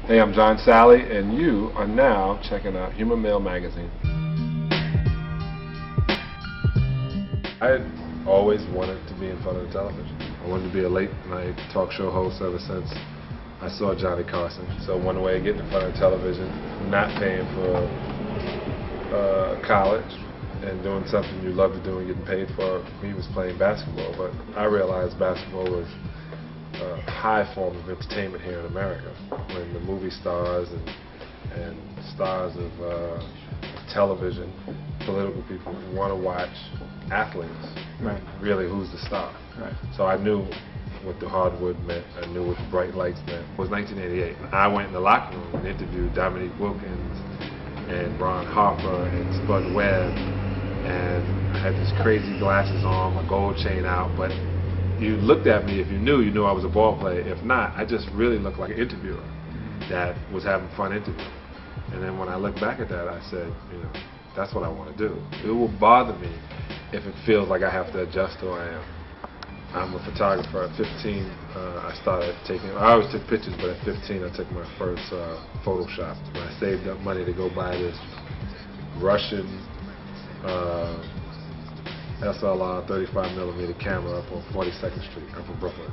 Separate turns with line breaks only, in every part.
Hey, I'm John Salley, and you are now checking out Human Male Magazine. I had always wanted to be in front of the television. I wanted to be a late night talk show host ever since I saw Johnny Carson. So one way of getting in front of television, not paying for college, and doing something you love to do and getting paid for me was playing basketball. But I realized basketball was a high form of entertainment here in America. When the movie stars and stars of television, political people want to watch athletes,
right.
Really who's the star.
Right.
So I knew what the hardwood meant, I knew what the bright lights meant. It was 1988. I went in the locker room and interviewed Dominique Wilkins and Ron Harper and Spud Webb, and I had these crazy glasses on, my gold chain out, but you looked at me, if you knew I was a ball player. If not, I just really looked like an interviewer that was having fun interviewing. And then when I look back at that, I said, that's what I want to do. It will bother me if it feels like I have to adjust who I am. I'm a photographer. At 15, I always took pictures, but at 15 I took my first Photoshop. And I saved up money to go buy this Russian SLR 35mm camera up on 42nd Street. I'm from Brooklyn.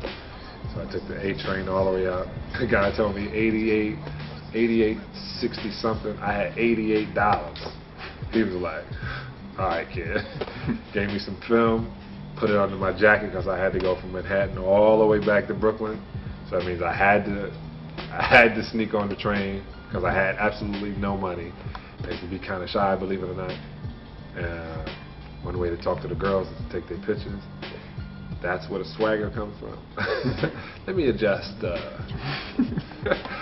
So I took the A train all the way out. The guy told me 88, 60 something. I had $88. He was like, all right, kid. Gave me some film, put it under my jacket because I had to go from Manhattan all the way back to Brooklyn. So that means I had to sneak on the train because I had absolutely no money. I used to be kind of shy, believe it or not. One way to talk to the girls is to take their pictures. That's where the swagger comes from. Let me adjust.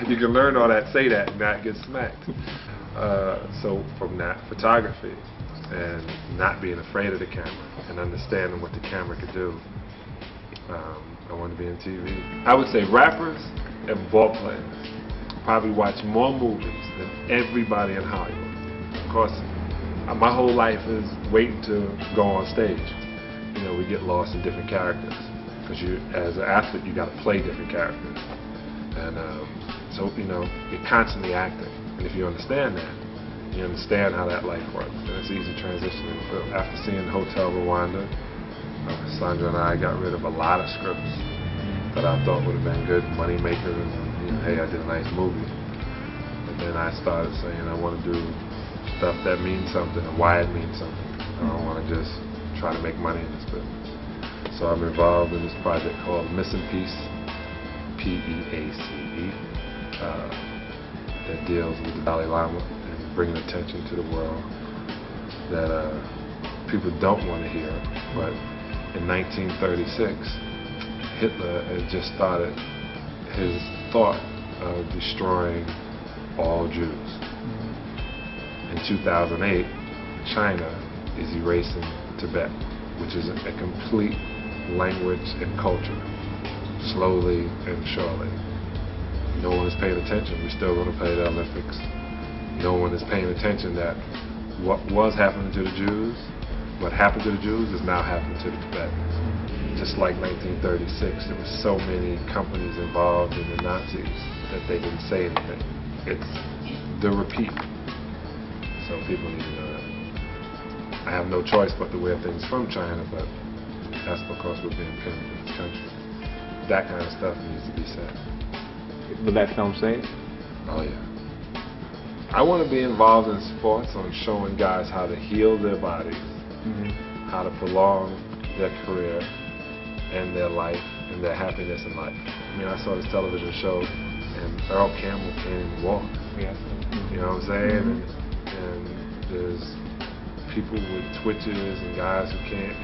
You can learn all that, say that, and not get smacked. So from that, photography and not being afraid of the camera and understanding what the camera could do, I wanted to be in TV. I would say rappers and ball players probably watch more movies than everybody in Hollywood. Of course, my whole life is waiting to go on stage. We get lost in different characters because as an athlete, you got to play different characters, and so you're constantly acting. And if you understand that, you understand how that life works, and it's easy transitioning. After seeing Hotel Rwanda, Sandra and I got rid of a lot of scripts that I thought would have been good money makers. And, hey, I did a nice movie. But then I started saying I want to do stuff that means something and why it means something. I don't want to just try to make money in this business. So I'm involved in this project called Missing Piece, P-E-A-C-E, that deals with the Dalai Lama and bringing attention to the world that people don't want to hear. But in 1936, Hitler had just started his thought of destroying all Jews. In 2008, China is erasing Tibet, which is a complete language and culture, slowly and surely. No one is paying attention. We're still going to play the Olympics. No one is paying attention that what was happening to the Jews, what happened to the Jews is now happening to the Tibetans. Just like 1936, there were so many companies involved in the Nazis that they didn't say anything. It's the repeat. So people need to know that. I have no choice but to wear things from China, but that's because we're being pinned in this country. That kind of stuff needs to be said.
Will that film say it?
Oh yeah. I want to be involved in sports on showing guys how to heal their bodies, how to prolong their career and their life and their happiness in life. I mean, I saw this television show and Earl Campbell can't even walk.
Yes.
You know what I'm saying? And there's people with twitches and guys who can't,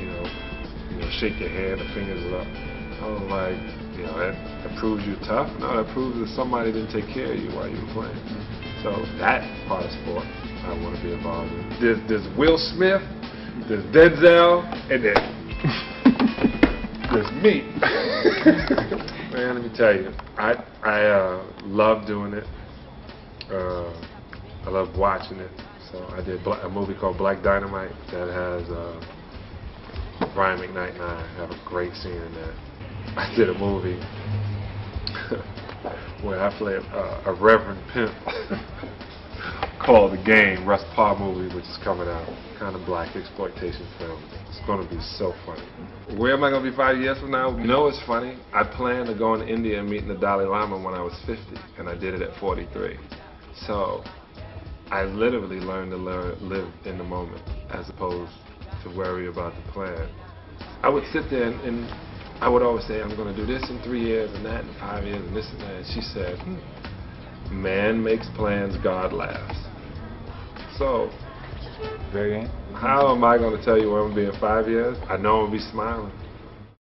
shake your hand, the fingers are up. I was like, that proves you're tough? No, that proves that somebody didn't take care of you while you were playing. So that part of sport I want to be involved in. There's Will Smith, there's Denzel, and there's me. Man, let me tell you, I love doing it. I love watching it. So I did a movie called Black Dynamite that has Brian McKnight and I have a great scene in there. I did a movie where I play a reverend pimp called The Game, Russ Parr movie, which is coming out. Kind of black exploitation film. It's going to be so funny. Where am I going to be 5 years from now? You know what's funny? I planned to go in India and meet the Dalai Lama when I was 50, and I did it at 43. So I literally learned to live in the moment as opposed to worry about the plan. I would sit there and I would always say, I'm going to do this in 3 years and that in 5 years and this and that. And she said, man makes plans, God laughs. So,
Very good.
how am I going to tell you where I'm going to be in 5 years? I know I'm going to be smiling.